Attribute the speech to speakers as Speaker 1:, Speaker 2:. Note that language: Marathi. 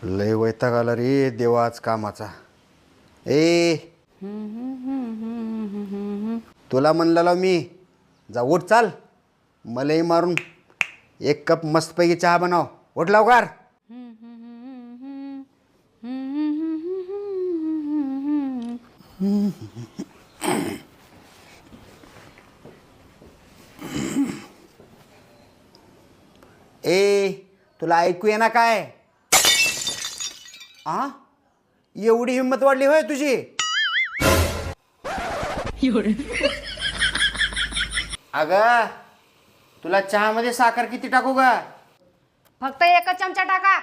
Speaker 1: लय वैताग आला रे देवा आज कामाचा. तुला म्हणलेलो मी जा उठ चाल, मलाही मारून एक कप मस्तपैकी चहा बनव. उठ लवकर. तुला ऐकू ये ना काय? एवढी हिंमत वाढली होय तुझी? अगं तुला चहामध्ये साखर किती टाकू ग?
Speaker 2: फक्त एकच चमचा टाका.